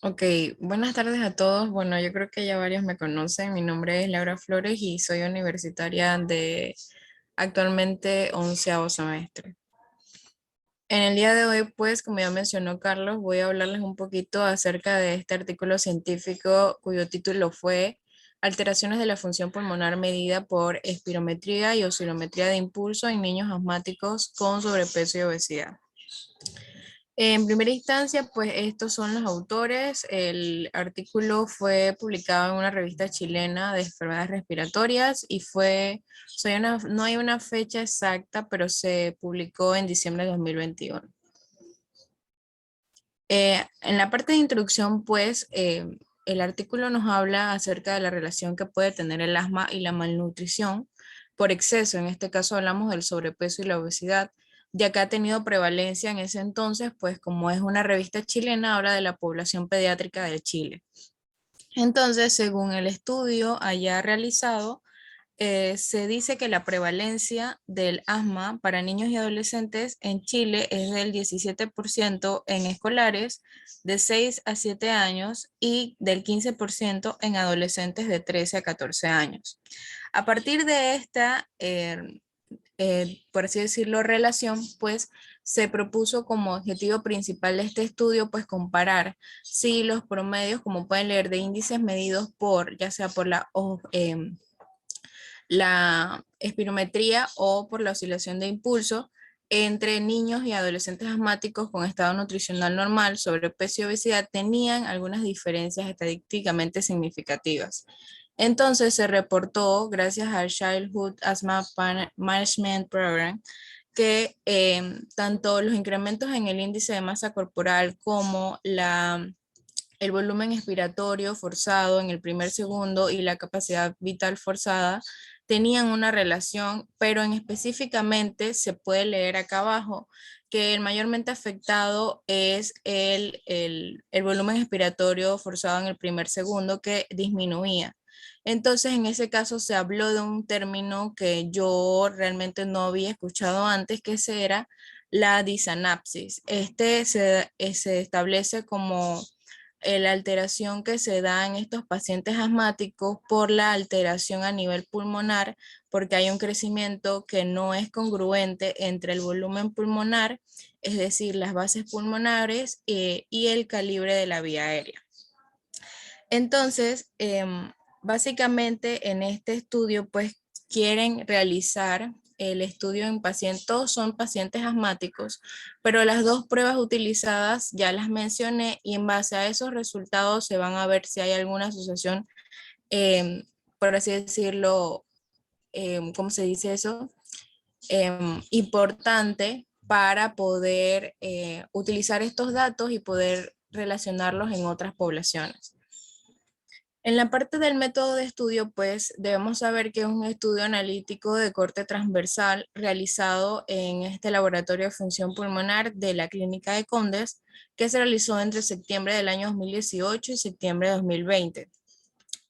Ok, buenas tardes a todos. Bueno, yo creo que ya varios me conocen. Mi nombre es Laura Flores y soy universitaria de actualmente onceavo semestre. En el día de hoy, pues, como ya mencionó Carlos, voy a hablarles un poquito acerca de este artículo científico cuyo título fue Alteraciones de la función pulmonar medida por espirometría y oscilometría de impulso en niños asmáticos con sobrepeso y obesidad. En primera instancia, pues estos son los autores. El artículo fue publicado en una revista chilena de enfermedades respiratorias y no hay una fecha exacta, pero se publicó en diciembre de 2021. En la parte de introducción, pues, el artículo nos habla acerca de la relación que puede tener el asma y la malnutrición por exceso. En este caso hablamos del sobrepeso y la obesidad, ya que ha tenido prevalencia en ese entonces, pues como es una revista chilena, habla de la población pediátrica de Chile. Entonces, según el estudio allá realizado, se dice que la prevalencia del asma para niños y adolescentes en Chile es del 17% en escolares de 6 a 7 años y del 15% en adolescentes de 13 a 14 años. A partir de esta, por así decirlo, relación, pues se propuso como objetivo principal de este estudio, pues comparar si los promedios, como pueden leer, de índices medidos por, ya sea por la espirometría o por la oscilación de impulso entre niños y adolescentes asmáticos con estado nutricional normal, sobrepeso y obesidad tenían algunas diferencias estadísticamente significativas. Entonces se reportó, gracias al Childhood Asthma Management Program, que tanto los incrementos en el índice de masa corporal como el volumen expiratorio forzado en el primer segundo y la capacidad vital forzada tenían una relación, pero en específicamente se puede leer acá abajo que el mayormente afectado es el volumen expiratorio forzado en el primer segundo que disminuía. Entonces, en ese caso se habló de un término que yo realmente no había escuchado antes, que ese era la disanapsis. Se establece como la alteración que se da en estos pacientes asmáticos por la alteración a nivel pulmonar, porque hay un crecimiento que no es congruente entre el volumen pulmonar, es decir, las bases pulmonares y el calibre de la vía aérea. Entonces, básicamente en este estudio, pues quieren realizar el estudio en pacientes, todos son pacientes asmáticos, pero las dos pruebas utilizadas ya las mencioné y en base a esos resultados se van a ver si hay alguna asociación, por así decirlo, ¿cómo se dice eso? Importante para poder utilizar estos datos y poder relacionarlos en otras poblaciones. En la parte del método de estudio, pues debemos saber que es un estudio analítico de corte transversal realizado en este laboratorio de función pulmonar de la Clínica de Condes, que se realizó entre septiembre del año 2018 y septiembre de 2020.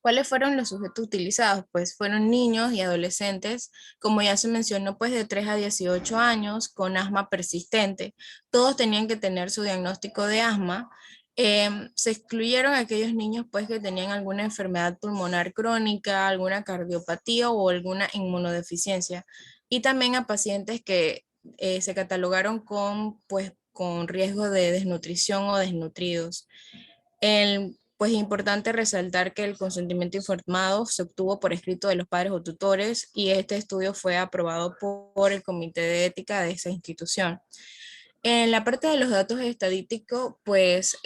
¿Cuáles fueron los sujetos utilizados? Pues fueron niños y adolescentes, como ya se mencionó, pues de 3 a 18 años con asma persistente. Todos tenían que tener su diagnóstico de asma. Se excluyeron aquellos niños pues que tenían alguna enfermedad pulmonar crónica, alguna cardiopatía o alguna inmunodeficiencia. Y también a pacientes que se catalogaron con riesgo de desnutrición o desnutridos. Pues es importante resaltar que el consentimiento informado se obtuvo por escrito de los padres o tutores y este estudio fue aprobado por el Comité de Ética de esa institución. En la parte de los datos estadísticos, pues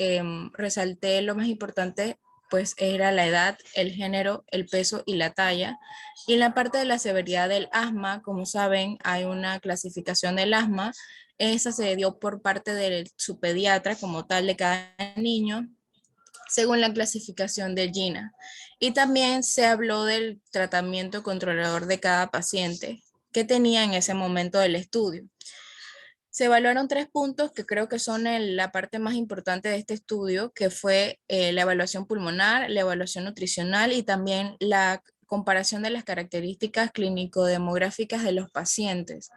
resalté lo más importante, pues era la edad, el género, el peso y la talla. Y en la parte de la severidad del asma, como saben, hay una clasificación del asma. Esa se dio por parte de su pediatra como tal de cada niño según la clasificación de Gina. Y también se habló del tratamiento controlador de cada paciente que tenía en ese momento del estudio. Se evaluaron tres puntos que creo que son la parte más importante de este estudio, que fue la evaluación pulmonar, la evaluación nutricional y también la comparación de las características clínico-demográficas de los pacientes.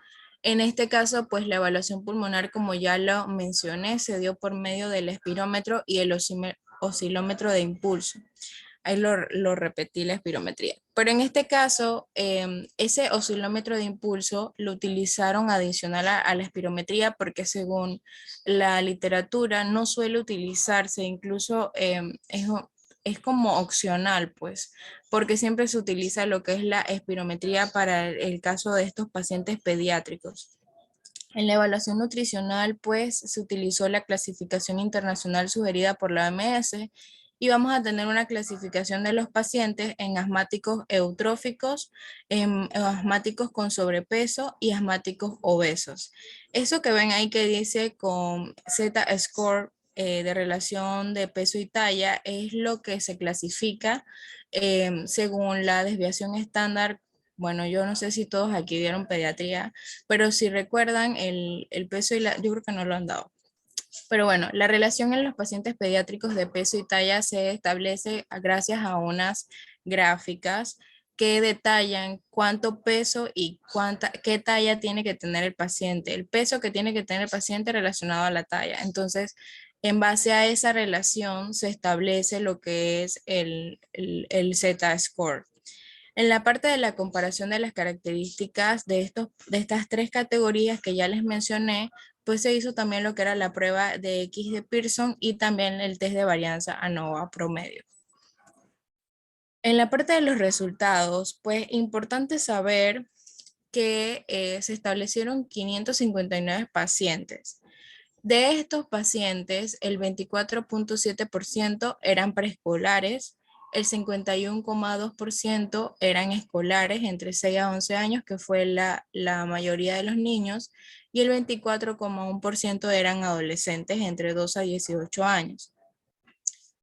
En este caso, pues la evaluación pulmonar, como ya lo mencioné, se dio por medio del espirómetro y el oscilómetro de impulso. Ahí lo repetí la espirometría. Pero en este caso, ese oscilómetro de impulso lo utilizaron adicional a la espirometría porque según la literatura no suele utilizarse, incluso es como opcional, pues, porque siempre se utiliza lo que es la espirometría para el caso de estos pacientes pediátricos. En la evaluación nutricional, pues, se utilizó la clasificación internacional sugerida por la OMS y vamos a tener una clasificación de los pacientes en asmáticos eutróficos, en asmáticos con sobrepeso y asmáticos obesos. Eso que ven ahí que dice con Z-score de relación de peso y talla es lo que se clasifica según la desviación estándar. Bueno, yo no sé si todos aquí vieron pediatría, pero si recuerdan el peso y la, yo creo que no lo han dado. Pero bueno, la relación en los pacientes pediátricos de peso y talla se establece gracias a unas gráficas que detallan cuánto peso y qué talla tiene que tener el paciente, el peso que tiene que tener el paciente relacionado a la talla. Entonces, en base a esa relación se establece lo que es el Z-score. En la parte de la comparación de las características de estas tres categorías que ya les mencioné, pues se hizo también lo que era la prueba de X de Pearson y también el test de varianza ANOVA promedio. En la parte de los resultados, pues importante saber que se establecieron 559 pacientes. De estos pacientes, el 24.7% eran preescolares, el 51,2% eran escolares entre 6 a 11 años, que fue la mayoría de los niños, y el 24,1% eran adolescentes entre 2 a 18 años.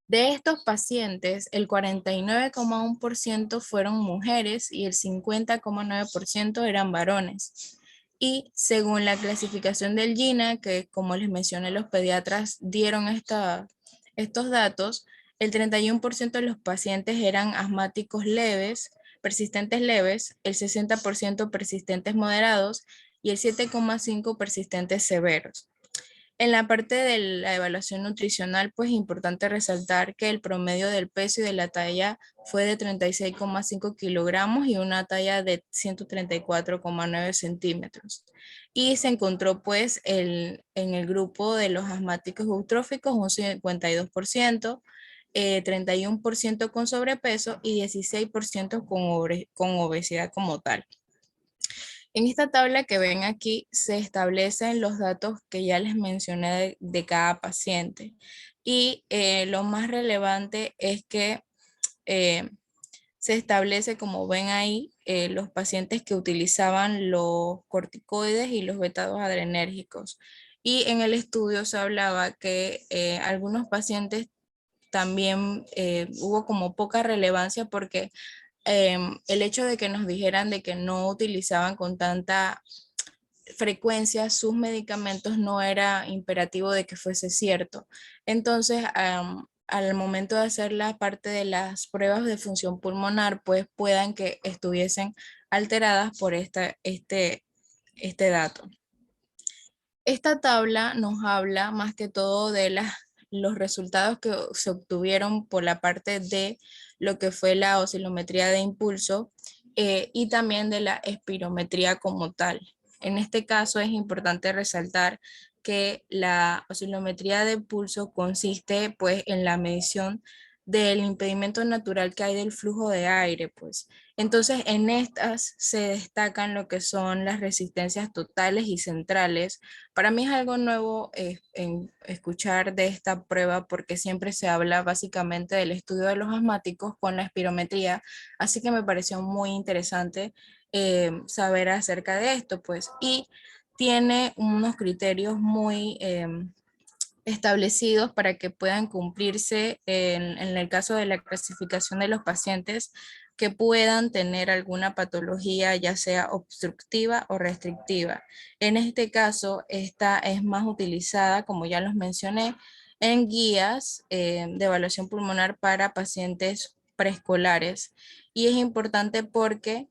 De estos pacientes, el 49,1% fueron mujeres y el 50,9% eran varones. Y según la clasificación del GINA, que como les mencioné, los pediatras dieron estos datos, el 31% de los pacientes eran asmáticos leves, persistentes leves, el 60% persistentes moderados y el 7,5% persistentes severos. En la parte de la evaluación nutricional, pues es importante resaltar que el promedio del peso y de la talla fue de 36,5 kilogramos y una talla de 134,9 centímetros. Y se encontró pues en el grupo de los asmáticos eutróficos un 52%, 31% con sobrepeso y 16% con obesidad como tal. En esta tabla que ven aquí se establecen los datos que ya les mencioné de cada paciente. Y lo más relevante es que eh, se establece, como ven ahí, los pacientes que utilizaban los corticoides y los betados adrenérgicos. Y en el estudio se hablaba que algunos pacientes también hubo como poca relevancia porque el hecho de que nos dijeran de que no utilizaban con tanta frecuencia sus medicamentos no era imperativo de que fuese cierto. Entonces, al momento de hacer la parte de las pruebas de función pulmonar, pues puedan que estuviesen alteradas por este dato. Esta tabla nos habla más que todo de los resultados que se obtuvieron por la parte de lo que fue la oscilometría de impulso y también de la espirometría como tal. En este caso es importante resaltar que la oscilometría de pulso consiste pues en la medición del impedimento natural que hay del flujo de aire, pues. Entonces, en estas se destacan lo que son las resistencias totales y centrales. Para mí es algo nuevo en escuchar de esta prueba porque siempre se habla básicamente del estudio de los asmáticos con la espirometría, así que me pareció muy interesante saber acerca de esto, pues. Y tiene unos criterios muy establecidos para que puedan cumplirse en el caso de la clasificación de los pacientes que puedan tener alguna patología, ya sea obstructiva o restrictiva. En este caso, esta es más utilizada, como ya los mencioné, en guías de evaluación pulmonar para pacientes preescolares. Y es importante porque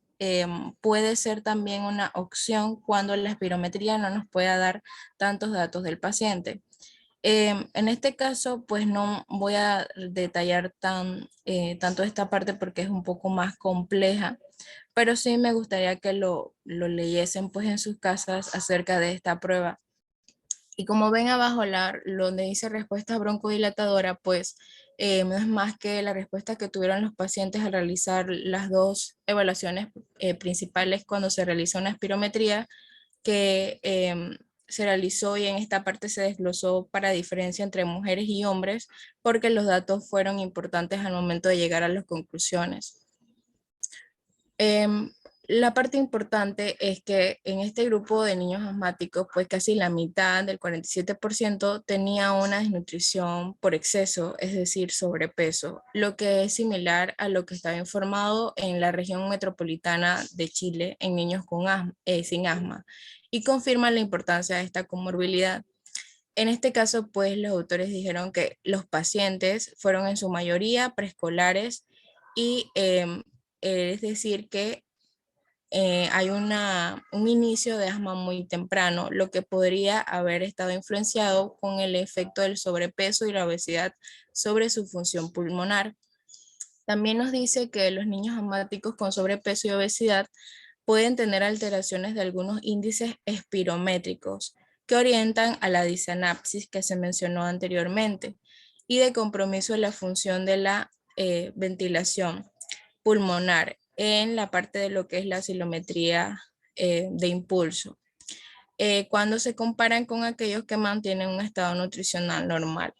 puede ser también una opción cuando la espirometría no nos pueda dar tantos datos del paciente. En este caso, pues no voy a detallar tanto esta parte porque es un poco más compleja, pero sí me gustaría que lo leyesen pues en sus casas acerca de esta prueba. Y como ven abajo, donde dice respuesta broncodilatadora, pues no es más que la respuesta que tuvieron los pacientes al realizar las dos evaluaciones principales cuando se realizó una espirometría que se realizó, y en esta parte se desglosó para diferencia entre mujeres y hombres porque los datos fueron importantes al momento de llegar a las conclusiones. Em, la parte importante es que en este grupo de niños asmáticos, pues casi la mitad, del 47%, tenía una desnutrición por exceso, es decir, sobrepeso, lo que es similar a lo que estaba informado en la región metropolitana de Chile en niños sin asma, y confirma la importancia de esta comorbilidad. En este caso, pues los autores dijeron que los pacientes fueron en su mayoría preescolares y es decir que hay un inicio de asma muy temprano, lo que podría haber estado influenciado con el efecto del sobrepeso y la obesidad sobre su función pulmonar. También nos dice que los niños asmáticos con sobrepeso y obesidad pueden tener alteraciones de algunos índices espirométricos que orientan a la disanapsis que se mencionó anteriormente y de compromiso de la función de la ventilación pulmonar en la parte de lo que es la oscilometría de impulso, cuando se comparan con aquellos que mantienen un estado nutricional normal.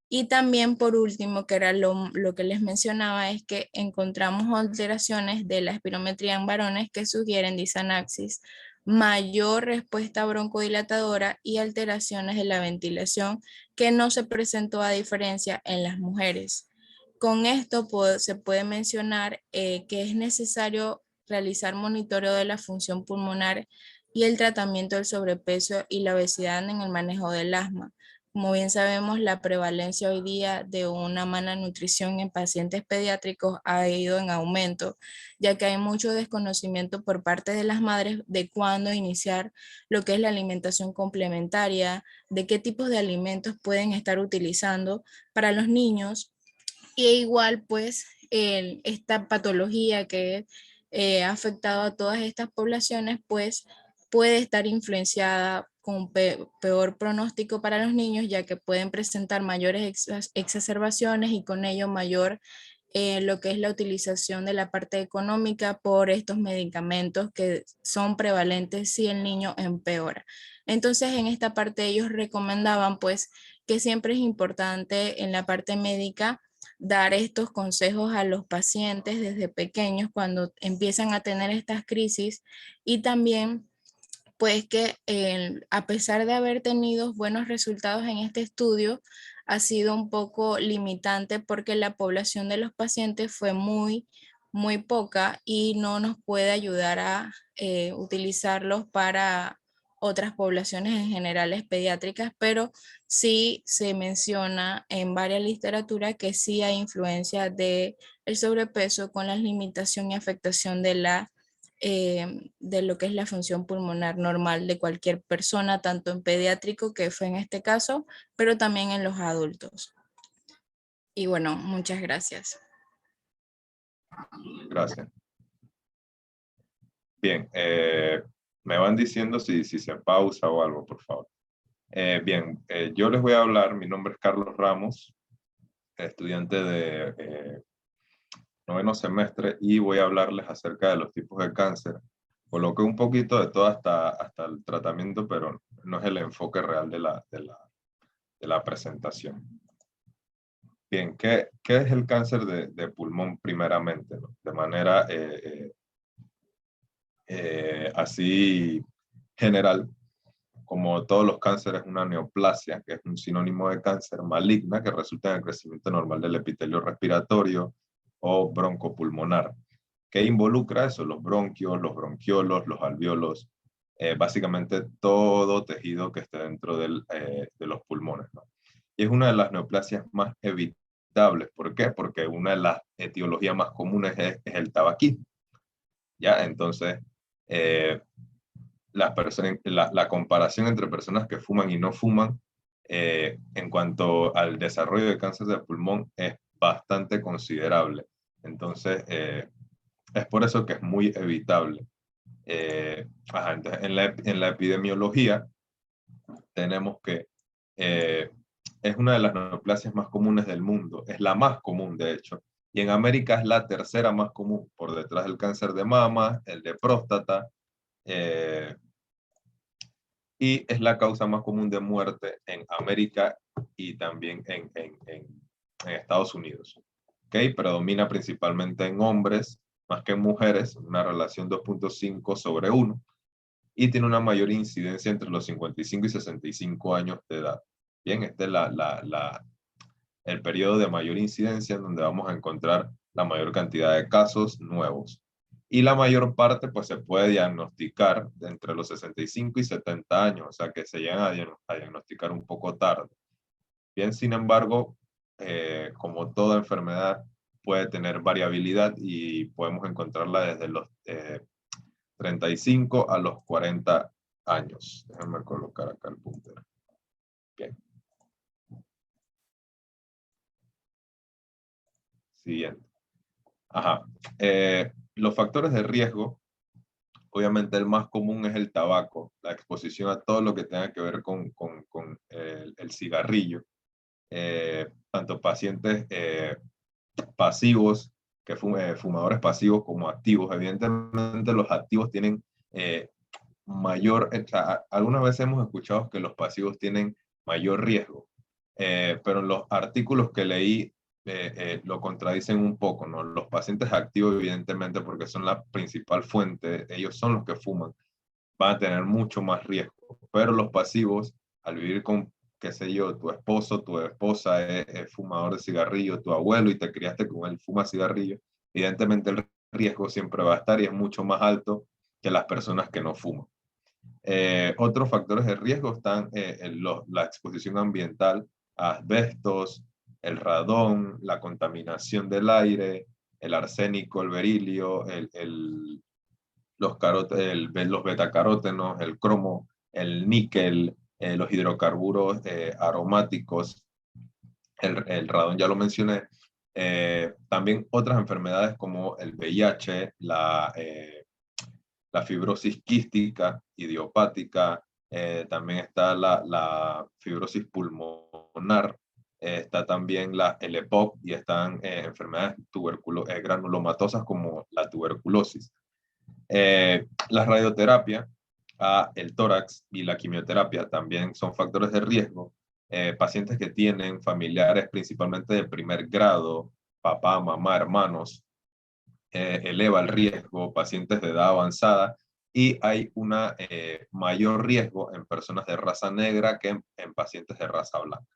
Y también por último, que era lo que les mencionaba, es que encontramos alteraciones de la espirometría en varones que sugieren disanaxis, mayor respuesta broncodilatadora y alteraciones de la ventilación que no se presentó a diferencia en las mujeres. Con esto se puede mencionar que es necesario realizar monitoreo de la función pulmonar y el tratamiento del sobrepeso y la obesidad en el manejo del asma. Como bien sabemos, la prevalencia hoy día de una mala nutrición en pacientes pediátricos ha ido en aumento, ya que hay mucho desconocimiento por parte de las madres de cuándo iniciar lo que es la alimentación complementaria, de qué tipos de alimentos pueden estar utilizando para los niños. Y igual, pues, esta patología que ha afectado a todas estas poblaciones, pues, puede estar influenciada con peor pronóstico para los niños, ya que pueden presentar mayores exacerbaciones y con ello mayor lo que es la utilización de la parte económica por estos medicamentos que son prevalentes si el niño empeora. Entonces, en esta parte ellos recomendaban, pues, que siempre es importante en la parte médica dar estos consejos a los pacientes desde pequeños cuando empiezan a tener estas crisis, y también pues que a pesar de haber tenido buenos resultados en este estudio, ha sido un poco limitante porque la población de los pacientes fue muy poca y no nos puede ayudar a utilizarlos para otras poblaciones en generales pediátricas, pero sí se menciona en varias literaturas que sí hay influencia de el sobrepeso con la limitación y afectación de lo que es la función pulmonar normal de cualquier persona, tanto en pediátrico, que fue en este caso, pero también en los adultos. Y bueno, muchas gracias. Gracias. Bien, me van diciendo si se pausa o algo, por favor. Bien, yo les voy a hablar, mi nombre es Carlos Ramos, estudiante de noveno semestre, y voy a hablarles acerca de los tipos de cáncer. Coloqué un poquito de todo hasta el tratamiento, pero no es el enfoque real de la presentación. Bien, ¿qué es el cáncer de pulmón primeramente, ¿no? De manera así general, como todos los cánceres, una neoplasia, que es un sinónimo de cáncer, maligna, que resulta en el crecimiento normal del epitelio respiratorio o broncopulmonar. ¿Qué involucra eso? Los bronquios, los bronquiolos, los alveolos, básicamente todo tejido que esté dentro de los pulmones, ¿no? Y es una de las neoplasias más evitables. ¿Por qué? Porque una de las etiologías más comunes es el tabaquismo. ¿Ya? Entonces, la comparación entre personas que fuman y no fuman en cuanto al desarrollo de cáncer de pulmón es bastante considerable. Entonces, es por eso que es muy evitable. Entonces, en la epidemiología tenemos que es una de las neoplasias más comunes del mundo, es la más común de hecho, y en América es la tercera más común, por detrás del cáncer de mama, el de próstata, y es la causa más común de muerte en América y también en Estados Unidos. ¿Okay? Predomina principalmente en hombres más que en mujeres, una relación 2.5/1, y tiene una mayor incidencia entre los 55 y 65 años de edad. Bien, este es el periodo de mayor incidencia en donde vamos a encontrar la mayor cantidad de casos nuevos. Y la mayor parte pues se puede diagnosticar de entre los 65 y 70 años, o sea que se llegan a diagnosticar un poco tarde. Bien, sin embargo, como toda enfermedad puede tener variabilidad y podemos encontrarla desde los 35 a los 40 años. Déjenme colocar acá el puntero. Bien. Siguiente. Ajá. Los factores de riesgo, obviamente el más común es el tabaco, la exposición a todo lo que tenga que ver con el cigarrillo. Tanto pacientes pasivos, fumadores pasivos como activos. Evidentemente los activos tienen mayor, algunas veces hemos escuchado que los pasivos tienen mayor riesgo, pero en los artículos que leí lo contradicen un poco, ¿no? Los pacientes activos, evidentemente, porque son la principal fuente, ellos son los que fuman, van a tener mucho más riesgo, pero los pasivos, al vivir con, qué sé yo, tu esposo, tu esposa es fumador de cigarrillo, tu abuelo y te criaste con él, fuma cigarrillo, evidentemente el riesgo siempre va a estar y es mucho más alto que las personas que no fuman. Otros factores de riesgo están la exposición ambiental a asbestos, el radón, la contaminación del aire, el arsénico, el berilio, los betacarótenos, el cromo, el níquel, los hidrocarburos aromáticos, el radón ya lo mencioné. También otras enfermedades como el VIH, la fibrosis quística, idiopática, también está la fibrosis pulmonar, está también el EPOC y están enfermedades granulomatosas como la tuberculosis. La radioterapia, el tórax y la quimioterapia también son factores de riesgo. Pacientes que tienen familiares principalmente de primer grado, papá, mamá, hermanos, eleva el riesgo, pacientes de edad avanzada, y hay un mayor riesgo en personas de raza negra que en pacientes de raza blanca.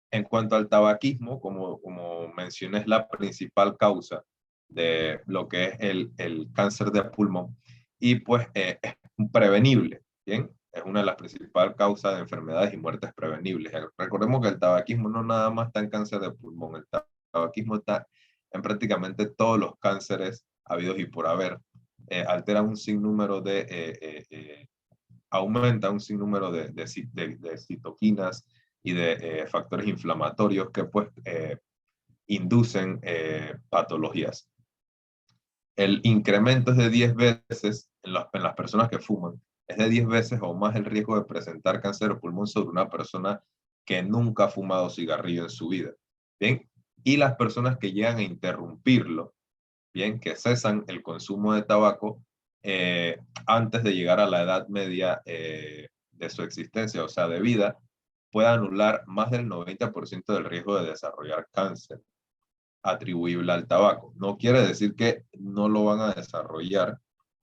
En cuanto al tabaquismo, como mencioné, es la principal causa de lo que es el cáncer de pulmón, y pues es prevenible, ¿bien? Es una de las principales causas de enfermedades y muertes prevenibles. Recordemos que el tabaquismo no nada más está en cáncer de pulmón, el tabaquismo está en prácticamente todos los cánceres habidos y por haber. Altera un sinnúmero aumenta un sinnúmero de citoquinas y de factores inflamatorios que pues inducen patologías. El incremento es de 10 veces en las personas que fuman, es de 10 veces o más el riesgo de presentar cáncer de pulmón sobre una persona que nunca ha fumado cigarrillo en su vida. Bien, y las personas que llegan a interrumpirlo, bien, que cesan el consumo de tabaco antes de llegar a la edad media de su existencia, o sea, de vida, puede anular más del 90% del riesgo de desarrollar cáncer atribuible al tabaco. No quiere decir que no lo van a desarrollar,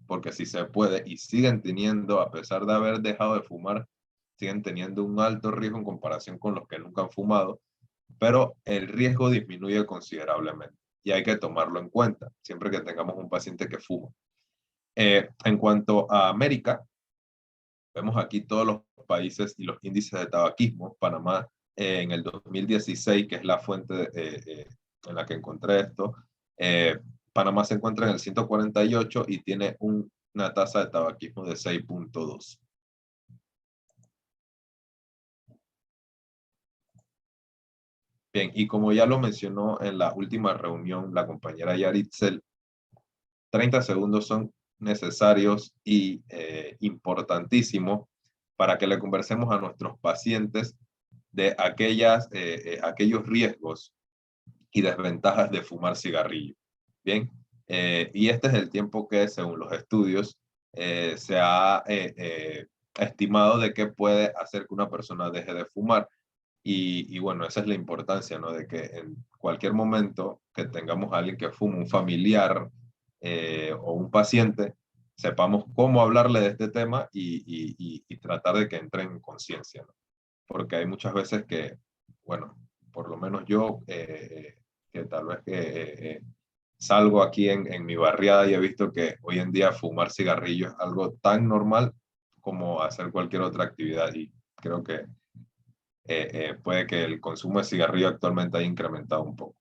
porque sí se puede y siguen teniendo, a pesar de haber dejado de fumar, siguen teniendo un alto riesgo en comparación con los que nunca han fumado, pero el riesgo disminuye considerablemente y hay que tomarlo en cuenta siempre que tengamos un paciente que fuma. En cuanto a América, vemos aquí todos los países y los índices de tabaquismo. Panamá en el 2016, que es la fuente en la que encontré esto, Panamá se encuentra en el 148 y tiene una tasa de tabaquismo de 6.2. Bien, y como ya lo mencionó en la última reunión la compañera Yaritzel, 30 segundos son necesarios y importantísimos para que le conversemos a nuestros pacientes de aquellos riesgos y desventajas de fumar cigarrillo. Bien, y este es el tiempo que, según los estudios, se ha estimado de que puede hacer que una persona deje de fumar. Y bueno, esa es la importancia, ¿no? De que en cualquier momento que tengamos a alguien que fume, un familiar o un paciente, sepamos cómo hablarle de este tema y tratar de que entre en conciencia, ¿no? Porque hay muchas veces que, bueno, por lo menos yo, que tal vez salgo aquí en mi barriada y he visto que hoy en día fumar cigarrillos es algo tan normal como hacer cualquier otra actividad y creo que puede que el consumo de cigarrillo actualmente haya incrementado un poco.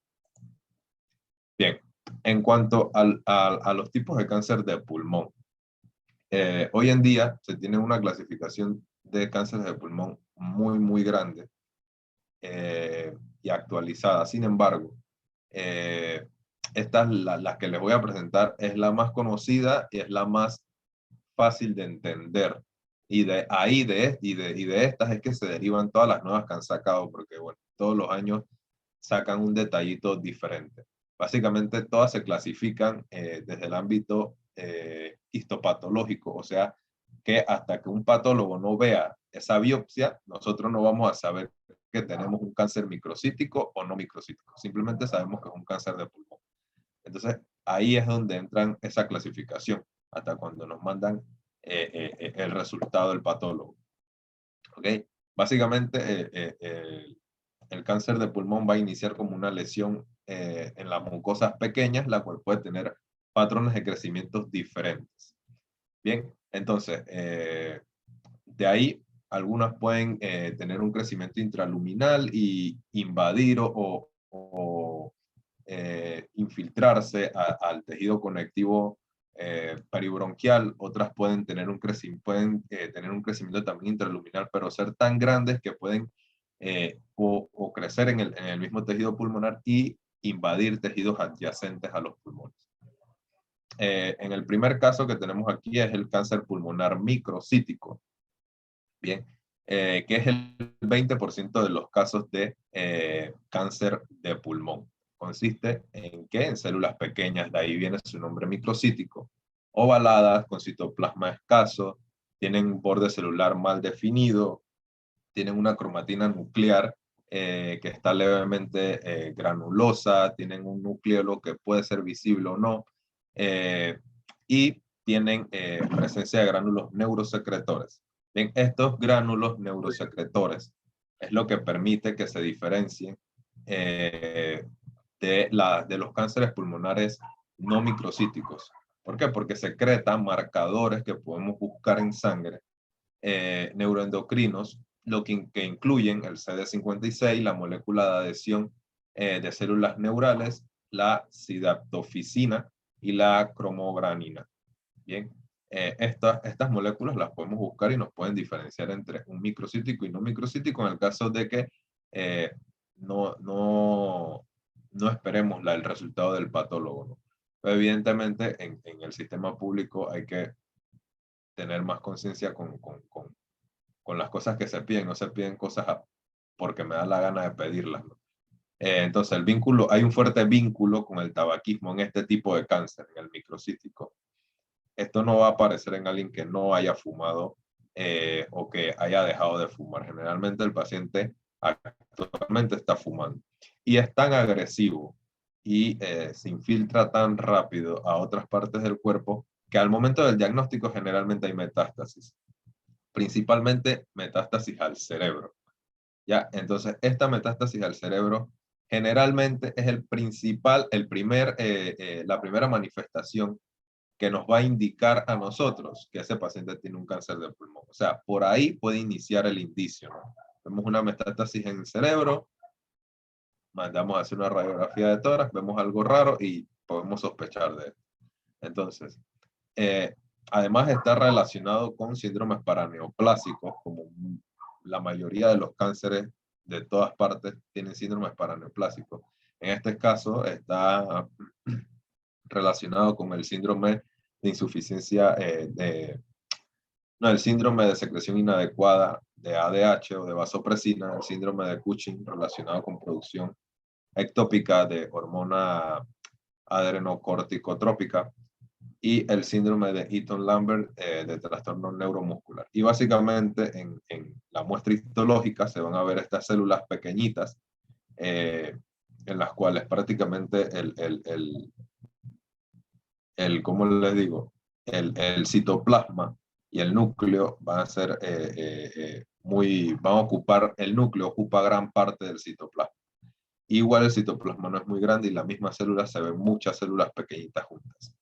Bien, en cuanto a los tipos de cáncer de pulmón, hoy en día se tiene una clasificación de cánceres de pulmón muy grande y actualizada. Sin embargo, esta es la que les voy a presentar, es la más conocida y es la más fácil de entender. Y de ahí, de estas es que se derivan todas las nuevas que han sacado, porque bueno, todos los años sacan un detallito diferente. Básicamente todas se clasifican desde el ámbito histopatológico, o sea, que hasta que un patólogo no vea esa biopsia, nosotros no vamos a saber que tenemos un cáncer microcítico o no microcítico. Simplemente sabemos que es un cáncer de pulmón. Entonces, ahí es donde entran esa clasificación, hasta cuando nos mandan el resultado del patólogo. ¿Ok? Básicamente, el cáncer de pulmón va a iniciar como una lesión en las mucosas pequeñas, la cual puede tener patrones de crecimiento diferentes. Bien, entonces, de ahí algunas pueden tener un crecimiento intraluminal y invadir o infiltrarse al tejido conectivo peribronquial, otras pueden tener tener un crecimiento también intraluminal, pero ser tan grandes que pueden o crecer en el mismo tejido pulmonar y invadir tejidos adyacentes a los pulmones. En el primer caso que tenemos aquí es el cáncer pulmonar microcítico, bien, que es el 20% de los casos de cáncer de pulmón. Consiste en que en células pequeñas, de ahí viene su nombre microcítico, ovaladas, con citoplasma escaso, tienen un borde celular mal definido, tienen una cromatina nuclear que está levemente granulosa, tienen un núcleo que puede ser visible o no, y tienen presencia de gránulos neurosecretores. Bien, estos gránulos neurosecretores es lo que permite que se diferencien de los cánceres pulmonares no microcíticos. ¿Por qué? Porque secretan marcadores que podemos buscar en sangre, neuroendocrinos, que incluyen el CD56, la molécula de adhesión de células neurales, la sidaptofisina y la cromogranina. Bien, estas moléculas las podemos buscar y nos pueden diferenciar entre un microcítico y no microcítico en el caso de que no esperemos el resultado del patólogo, ¿no? Pero evidentemente en el sistema público hay que tener más conciencia con las cosas que se piden, no se piden cosas porque me da la gana de pedirlas, ¿no? Entonces hay un fuerte vínculo con el tabaquismo en este tipo de cáncer, en el microcítico. Esto no va a aparecer en alguien que no haya fumado o que haya dejado de fumar. Generalmente el paciente actualmente está fumando y es tan agresivo y se infiltra tan rápido a otras partes del cuerpo que al momento del diagnóstico generalmente hay metástasis, principalmente metástasis al cerebro. ¿Ya? Entonces, esta metástasis al cerebro generalmente es la primera manifestación que nos va a indicar a nosotros que ese paciente tiene un cáncer de pulmón. O sea, por ahí puede iniciar el indicio, ¿no? Vemos una metástasis en el cerebro, mandamos a hacer una radiografía de tórax, vemos algo raro y podemos sospechar de él. Entonces, además está relacionado con síndromes paraneoplásicos, como la mayoría de los cánceres de todas partes tienen síndromes paraneoplásicos. En este caso está relacionado con el síndrome de insuficiencia, no, el síndrome de secreción inadecuada de ADH o de vasopresina, el síndrome de Cushing relacionado con producción ectópica de hormona adrenocorticotrópica y el síndrome de Eaton-Lambert de trastorno neuromuscular. Y básicamente en la muestra histológica se van a ver estas células pequeñitas en las cuales prácticamente ¿cómo les digo? El citoplasma y el núcleo van a ser van a ocupar, el núcleo ocupa gran parte del citoplasma. Igual el citoplasma no es muy grande y la misma célula se ven muchas células pequeñitas juntas.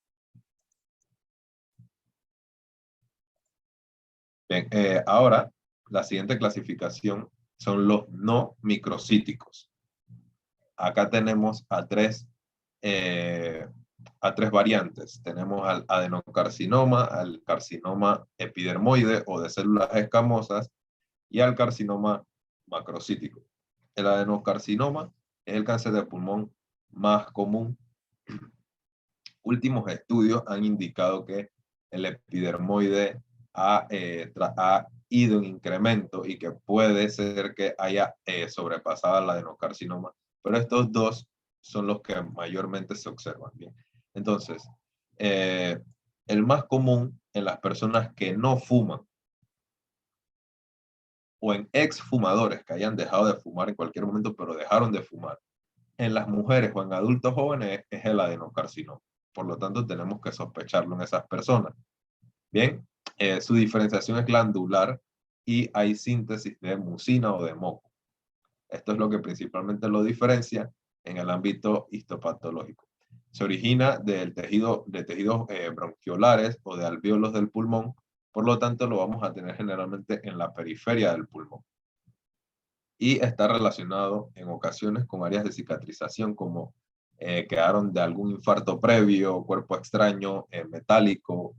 Bien, ahora la siguiente clasificación son los no microcíticos. Acá tenemos a tres variantes. Tenemos al adenocarcinoma, al carcinoma epidermoide o de células escamosas y al carcinoma macrocítico. El adenocarcinoma es el cáncer de pulmón más común. Últimos estudios han indicado que el epidermoide ha ido en incremento y que puede ser que haya sobrepasado el adenocarcinoma, pero estos dos son los que mayormente se observan. Bien. Entonces, el más común en las personas que no fuman o en exfumadores que hayan dejado de fumar en cualquier momento, pero dejaron de fumar, en las mujeres o en adultos jóvenes es el adenocarcinoma. Por lo tanto, tenemos que sospecharlo en esas personas. Bien, su diferenciación es glandular y hay síntesis de mucina o de moco. Esto es lo que principalmente lo diferencia en el ámbito histopatológico. Se origina de tejidos bronquiolares o de alvéolos del pulmón, por lo tanto lo vamos a tener generalmente en la periferia del pulmón. Y está relacionado en ocasiones con áreas de cicatrización como quedaron de algún infarto previo, cuerpo extraño, metálico,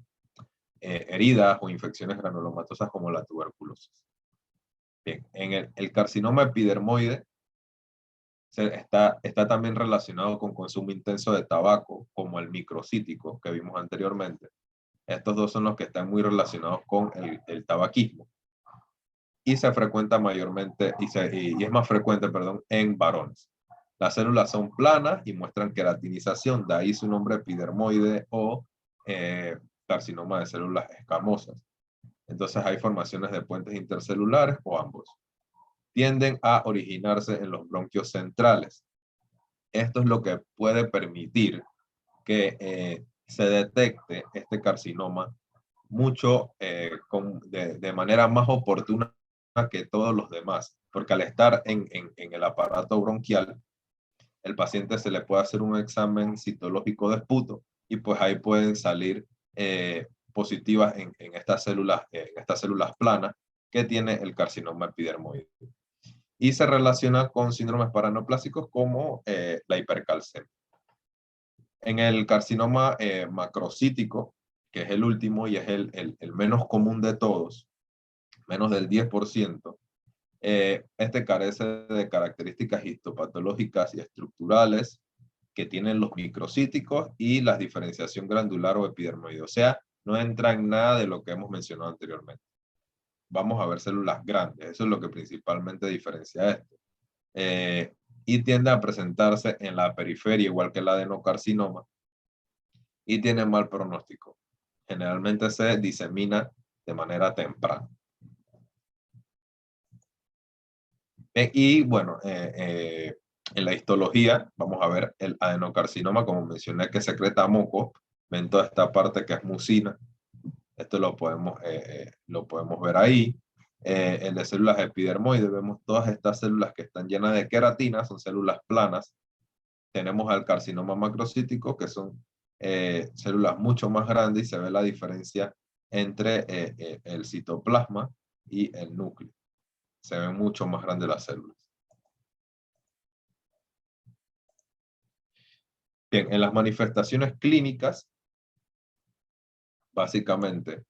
heridas o infecciones granulomatosas como la tuberculosis. Bien, en el carcinoma epidermoide está también relacionado con consumo intenso de tabaco, como el microcítico que vimos anteriormente. Estos dos son los que están muy relacionados con el tabaquismo. Y se frecuenta mayormente, y es más frecuente, perdón, en varones. Las células son planas y muestran queratinización, de ahí su nombre epidermoide o carcinoma de células escamosas. Entonces hay formaciones de puentes intercelulares o ambos. Tienden a originarse en los bronquios centrales. Esto es lo que puede permitir que se detecte este carcinoma mucho de manera más oportuna que todos los demás, porque al estar en el aparato bronquial, el paciente se le puede hacer un examen citológico de esputo y pues ahí pueden salir positivas en estas células planas que tiene el carcinoma epidermoide. Y se relaciona con síndromes paraneoplásicos como la hipercalcemia. En el carcinoma macrocítico, que es el último y es el menos común de todos, menos del 10%, este carece de características histopatológicas y estructurales que tienen los microcíticos y la diferenciación glandular o epidermoide. O sea, no entra en nada de lo que hemos mencionado anteriormente. Vamos a ver células grandes, eso es lo que principalmente diferencia esto. Y tiende a presentarse en la periferia, igual que el adenocarcinoma, y tiene mal pronóstico. Generalmente se disemina de manera temprana. Y bueno, en la histología vamos a ver el adenocarcinoma, como mencioné, que secreta moco. Ven toda esta parte que es mucina. Esto lo podemos ver ahí. El de células epidermoides, vemos todas estas células que están llenas de queratina, son células planas. Tenemos al carcinoma macrocítico, que son células mucho más grandes y se ve la diferencia entre el citoplasma y el núcleo. Se ven mucho más grandes las células. Bien, en las manifestaciones clínicas, básicamente,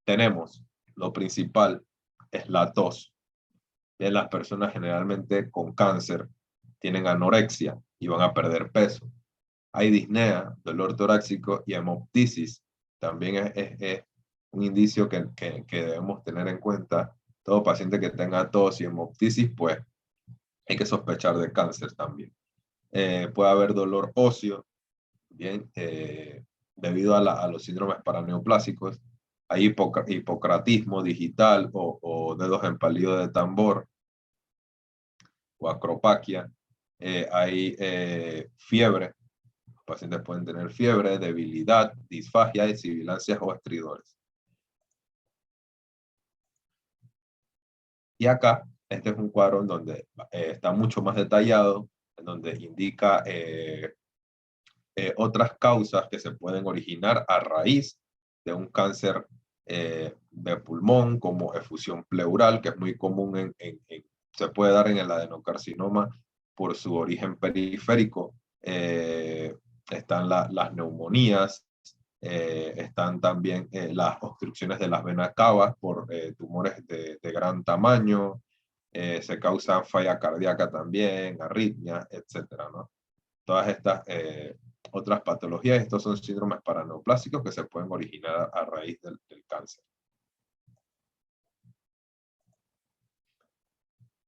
tenemos lo principal es la tos. Bien, las personas generalmente con cáncer tienen anorexia y van a perder peso. Hay disnea, dolor torácico y hemoptisis. También es un indicio que debemos tener en cuenta. Todo paciente que tenga tos y hemoptisis, pues hay que sospechar de cáncer también. Puede haber dolor óseo, bien, debido a los síndromes paraneoplásicos. Hay hipocratismo digital o dedos en palillo de tambor o acropaquia. Hay fiebre. Los pacientes pueden tener fiebre, debilidad, disfagia, sibilancias o estridores. Y acá, este es un cuadro en donde está mucho más detallado, en donde indica otras causas que se pueden originar a raíz de un cáncer de pulmón, como efusión pleural, que es muy común se puede dar en el adenocarcinoma por su origen periférico. Están las neumonías, están también las obstrucciones de las venas cavas por tumores de gran tamaño, se causa falla cardíaca también, arritmia, etcétera, ¿no? Todas estas otras patologías, estos son síndromes paraneoplásicos que se pueden originar a raíz del cáncer.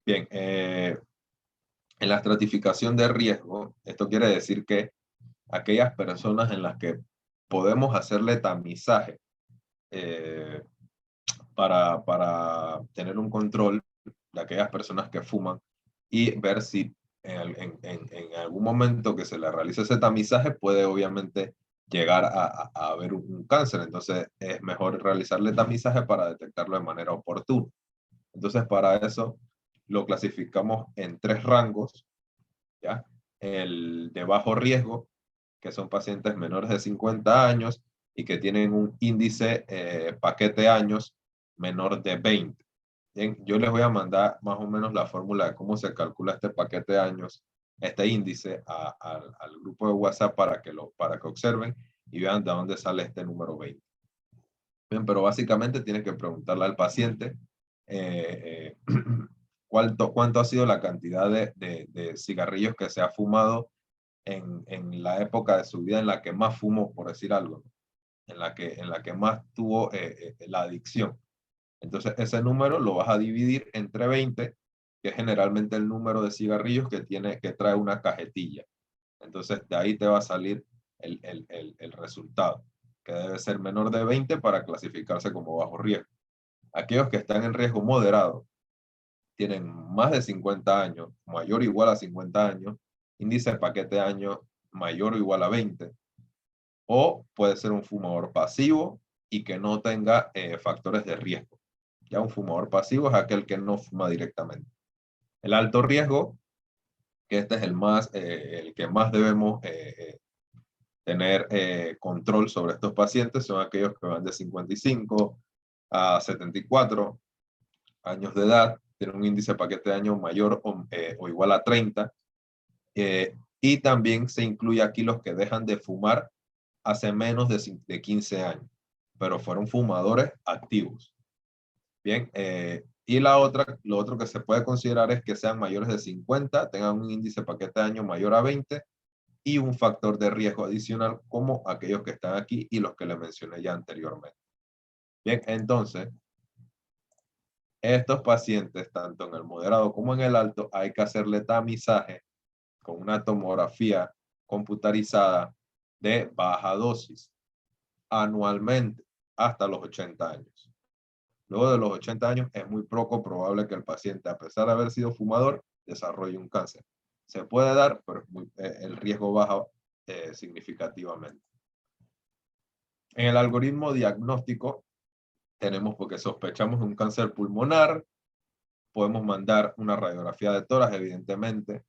Bien, en la estratificación de riesgo, esto quiere decir que aquellas personas en las que podemos hacerle tamizaje eh, para tener un control de aquellas personas que fuman y ver si en algún momento que se le realice ese tamizaje puede obviamente llegar a haber un cáncer. Entonces es mejor realizarle tamizaje para detectarlo de manera oportuna. Entonces para eso lo clasificamos en 3 rangos, ¿ya? El de bajo riesgo, que son pacientes menores de 50 años y que tienen un índice paquete años menor de 20. Bien, yo les voy a mandar más o menos la fórmula de cómo se calcula este paquete de años, este índice al grupo de WhatsApp para que observen y vean de dónde sale este número 20. Bien, pero básicamente tienes que preguntarle al paciente cuánto ha sido la cantidad de cigarrillos que se ha fumado en la época de su vida en la que más fumó, por decir algo, ¿no? en la que más tuvo la adicción. Entonces, ese número lo vas a dividir entre 20, que es generalmente el número de cigarrillos que trae una cajetilla. Entonces, de ahí te va a salir el resultado, que debe ser menor de 20 para clasificarse como bajo riesgo. Aquellos que están en riesgo moderado tienen más de 50 años, mayor o igual a 50 años, índice de paquete de años mayor o igual a 20, o puede ser un fumador pasivo y que no tenga factores de riesgo. Ya un fumador pasivo es aquel que no fuma directamente. El alto riesgo, que este es el que más debemos tener control sobre estos pacientes, son aquellos que van de 55 a 74 años de edad, tienen un índice de paquete de años mayor o igual a 30, y también se incluye aquí los que dejan de fumar hace menos de 15 años, pero fueron fumadores activos. Bien, y lo otro que se puede considerar es que sean mayores de 50, tengan un índice de paquete de años mayor a 20 y un factor de riesgo adicional como aquellos que están aquí y los que le mencioné ya anteriormente. Bien, entonces, estos pacientes, tanto en el moderado como en el alto, hay que hacerle tamizaje con una tomografía computarizada de baja dosis anualmente hasta los 80 años. Luego de los 80 años es muy poco probable que el paciente, a pesar de haber sido fumador, desarrolle un cáncer. Se puede dar, pero el riesgo baja significativamente. En el algoritmo diagnóstico tenemos, porque sospechamos un cáncer pulmonar, podemos mandar una radiografía de tórax, evidentemente,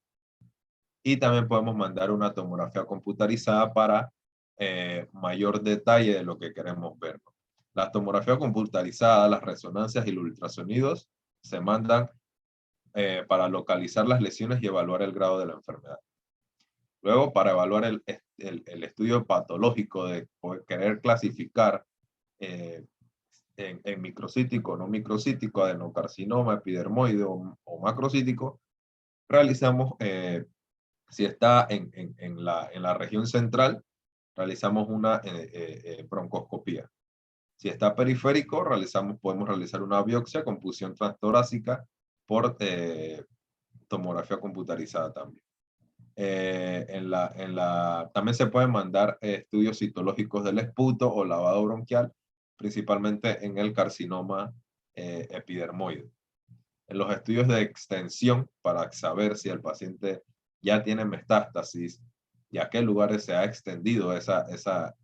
y también podemos mandar una tomografía computarizada para mayor detalle de lo que queremos ver. La tomografía computarizada, las resonancias y los ultrasonidos se mandan para localizar las lesiones y evaluar el grado de la enfermedad. Luego, para evaluar el estudio patológico de querer clasificar en microcítico, no microcítico, adenocarcinoma, epidermoide o macrocítico, realizamos, si está en la región central, realizamos una broncoscopía. Si está periférico, podemos realizar una biopsia con punción transtorácica por tomografía computarizada también. También se pueden mandar estudios citológicos del esputo o lavado bronquial, principalmente en el carcinoma epidermoide. En los estudios de extensión, para saber si el paciente ya tiene metástasis y a qué lugares se ha extendido esa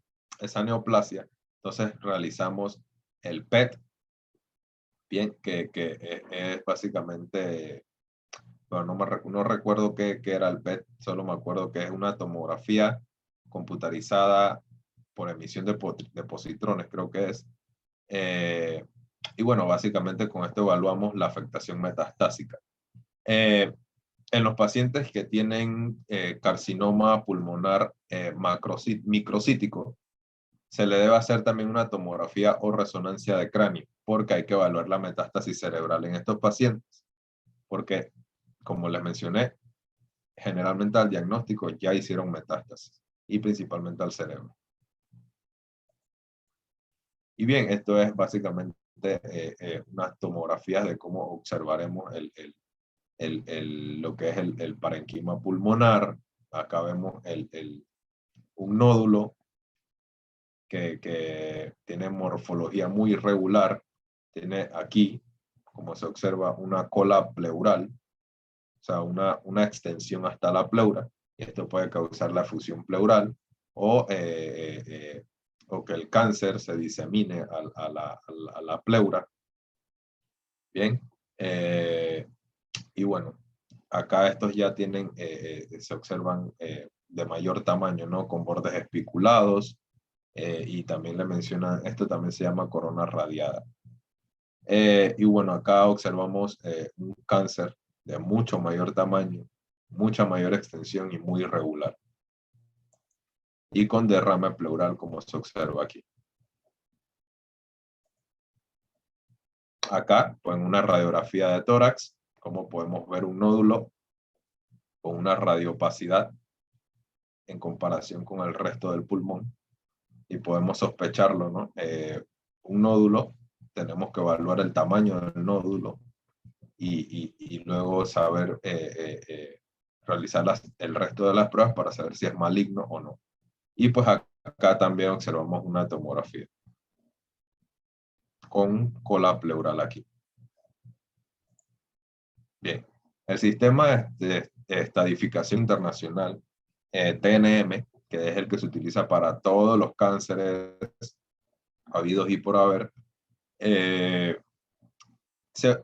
neoplasia, entonces realizamos el PET, bien, que es básicamente, bueno, no recuerdo qué era el PET, solo me acuerdo que es una tomografía computarizada por emisión de positrones, creo que es. Y bueno, básicamente con esto evaluamos la afectación metastásica. En los pacientes que tienen carcinoma pulmonar microcítico, se le debe hacer también una tomografía o resonancia de cráneo, porque hay que evaluar la metástasis cerebral en estos pacientes, porque, como les mencioné, generalmente al diagnóstico ya hicieron metástasis, y principalmente al cerebro. Y bien, esto es básicamente unas tomografías de cómo observaremos lo que es el parenquima pulmonar. Acá vemos un nódulo que tiene morfología muy irregular. Tiene aquí, como se observa, una cola pleural, o sea, una extensión hasta la pleura. Y esto puede causar la fusión pleural o que el cáncer se disemine a la pleura. Bien. Y bueno, acá estos ya tienen, se observan de mayor tamaño, ¿no? Con bordes espiculados. Y también le mencionan, esto también se llama corona radiada. Y bueno, acá observamos un cáncer de mucho mayor tamaño, mucha mayor extensión y muy irregular. Y con derrame pleural, como se observa aquí. Acá, pues en una radiografía de tórax, como podemos ver un nódulo con una radiopacidad en comparación con el resto del pulmón. Y podemos sospecharlo, ¿no? Un nódulo, tenemos que evaluar el tamaño del nódulo y luego saber realizar el resto de las pruebas para saber si es maligno o no. Y pues acá también observamos una tomografía con cola pleural aquí. Bien, el sistema de estadificación internacional, TNM, que es el que se utiliza para todos los cánceres habidos y por haber, en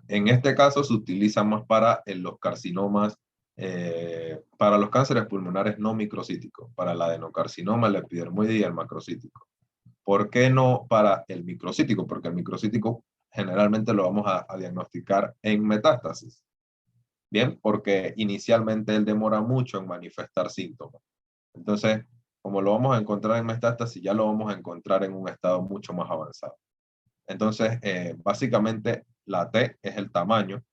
este caso se utiliza más para los carcinomas, para los cánceres pulmonares no microcíticos, para el adenocarcinoma, el epidermoide y el macrocítico. ¿Por qué no para el microcítico? Porque el microcítico generalmente lo vamos a diagnosticar en metástasis. Bien, porque inicialmente él demora mucho en manifestar síntomas. Entonces, como lo vamos a encontrar en metástasis, ya lo vamos a encontrar en un estado mucho más avanzado. Entonces, básicamente, la T es el tamaño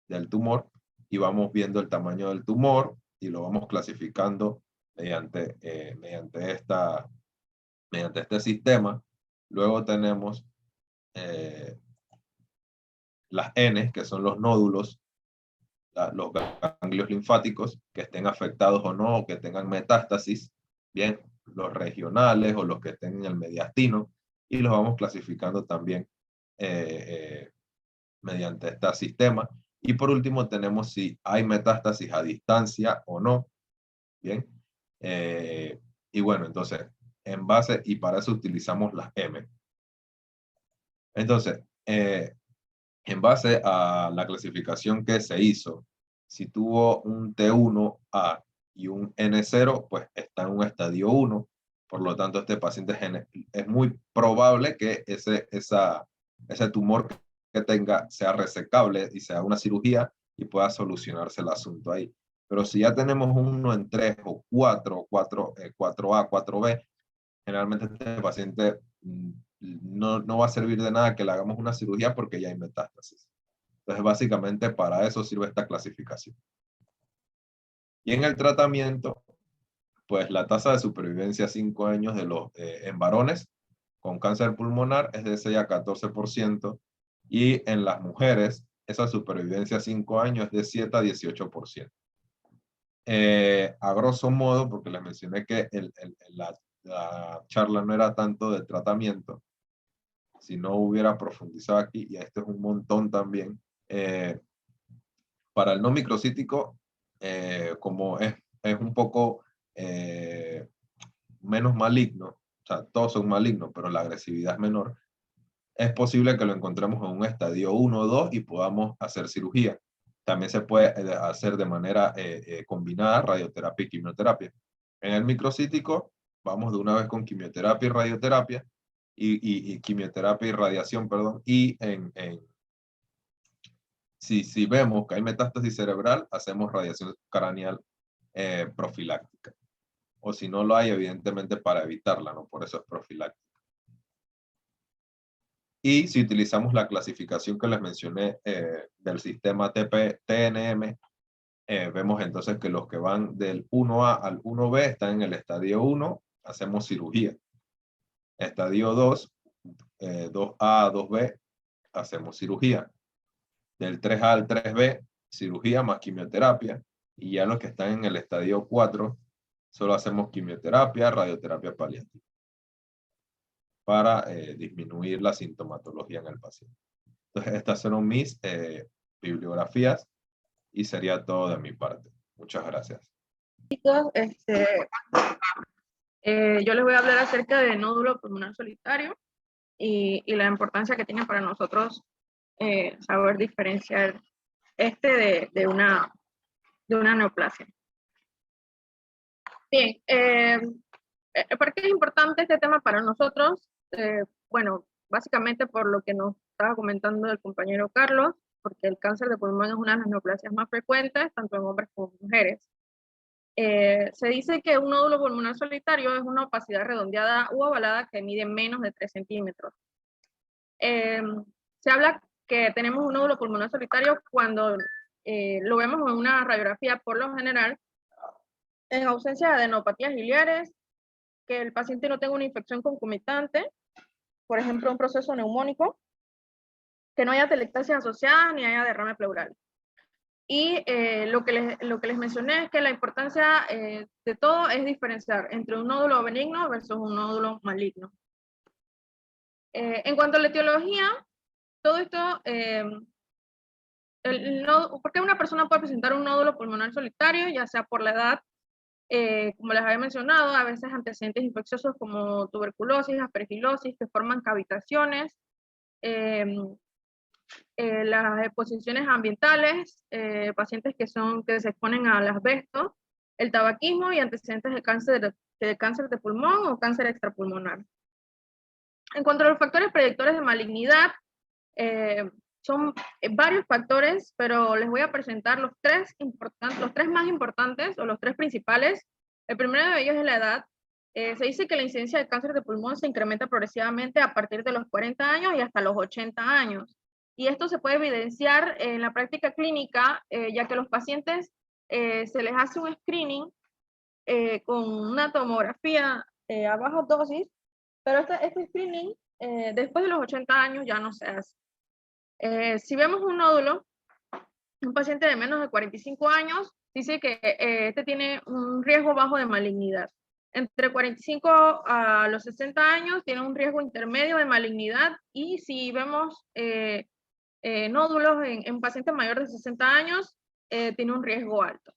del tumor y vamos viendo el tamaño del tumor y lo vamos clasificando mediante este sistema. Luego tenemos las N, que son los nódulos, los ganglios linfáticos que estén afectados o no, o que tengan metástasis, bien, los regionales o los que estén en el mediastino, y los vamos clasificando también mediante este sistema. Y por último tenemos si hay metástasis a distancia o no, bien. Y bueno, entonces, en base, y para eso utilizamos las M. Entonces, en base a la clasificación que se hizo, si tuvo un T1A y un N0, pues está en un estadio 1. Por lo tanto, este paciente es muy probable que ese tumor que tenga sea resecable y sea una cirugía y pueda solucionarse el asunto ahí. Pero si ya tenemos uno en 3 o 4, 4A, 4B, generalmente este paciente no va a servir de nada que le hagamos una cirugía porque ya hay metástasis. Entonces, básicamente para eso sirve esta clasificación. Y en el tratamiento, pues la tasa de supervivencia a 5 años en varones con cáncer pulmonar es de 6 a 14%, y en las mujeres esa supervivencia a 5 años es de 7 a 18%. A grosso modo, porque les mencioné que la charla no era tanto de tratamiento, si no hubiera profundizado aquí, y esto es un montón también, para el no microcítico, como es un poco menos maligno, o sea, todos son malignos, pero la agresividad es menor, es posible que lo encontremos en un estadio 1 o 2 y podamos hacer cirugía. También se puede hacer de manera combinada radioterapia y quimioterapia. En el microcítico, vamos de una vez con quimioterapia y radioterapia, y quimioterapia y radiación, perdón, y si vemos que hay metástasis cerebral, hacemos radiación craneal profiláctica. O si no lo hay, evidentemente para evitarla, ¿no? Por eso es profiláctica. Y si utilizamos la clasificación que les mencioné del sistema TNM, vemos entonces que los que van del 1A al 1B están en el estadio 1, hacemos cirugía. Estadio 2, 2A a 2B, hacemos cirugía. Del 3A al 3B, cirugía más quimioterapia. Y ya los que están en el estadio 4, solo hacemos quimioterapia, radioterapia paliativa, para disminuir la sintomatología en el paciente. Entonces, estas son mis bibliografías y sería todo de mi parte. Muchas gracias. Chicos, yo les voy a hablar acerca del nódulo pulmonar solitario y la importancia que tiene para nosotros saber diferenciar de una neoplasia. Bien, ¿por qué es importante este tema para nosotros? Bueno, básicamente por lo que nos estaba comentando el compañero Carlos, porque el cáncer de pulmón es una de las neoplasias más frecuentes, tanto en hombres como en mujeres. Se dice que un nódulo pulmonar solitario es una opacidad redondeada u ovalada que mide menos de 3 centímetros. Se habla que tenemos un nódulo pulmonar solitario cuando lo vemos en una radiografía, por lo general, en ausencia de adenopatías biliares, que el paciente no tenga una infección concomitante, por ejemplo, un proceso neumónico, que no haya atelectasia asociada ni haya derrame pleural. Y lo que les mencioné es que la importancia de todo es diferenciar entre un nódulo benigno versus un nódulo maligno. En cuanto a la etiología, todo esto, ¿por qué una persona puede presentar un nódulo pulmonar solitario? Ya sea por la edad, como les había mencionado, a veces antecedentes infecciosos como tuberculosis, aspergilosis, que forman cavitaciones, las exposiciones ambientales, pacientes que se exponen al asbesto, el tabaquismo y antecedentes de cáncer de pulmón o cáncer extrapulmonar. En cuanto a los factores predictores de malignidad, son varios factores, pero les voy a presentar los tres más importantes o los tres principales. El primero de ellos es la edad. Se dice que la incidencia de cáncer de pulmón se incrementa progresivamente a partir de los 40 años y hasta los 80 años. Y esto se puede evidenciar en la práctica clínica, ya que los pacientes se les hace un screening con una tomografía a baja dosis, pero este screening después de los 80 años ya no se hace. Si vemos un nódulo, un paciente de menos de 45 años, dice que este tiene un riesgo bajo de malignidad. Entre 45 a los 60 años tiene un riesgo intermedio de malignidad, y si vemos nódulos en pacientes mayores de 60 años, tiene un riesgo alto.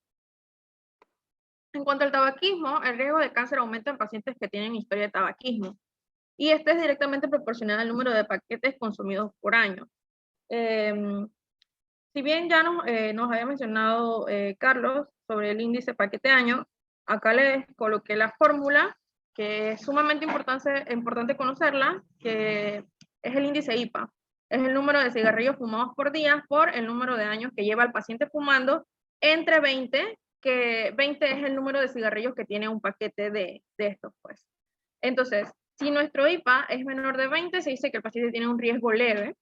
En cuanto al tabaquismo, el riesgo de cáncer aumenta en pacientes que tienen historia de tabaquismo, y este es directamente proporcional al número de paquetes consumidos por año. Si bien ya nos había mencionado Carlos sobre el índice paquete año, acá les coloqué la fórmula, que es sumamente importante conocerla, que es el índice IPA. Es el número de cigarrillos fumados por día por el número de años que lleva el paciente fumando, entre 20, que 20 es el número de cigarrillos que tiene un paquete de estos, pues. Entonces, Si nuestro IPA es menor de 20, se dice que el paciente tiene un riesgo leve.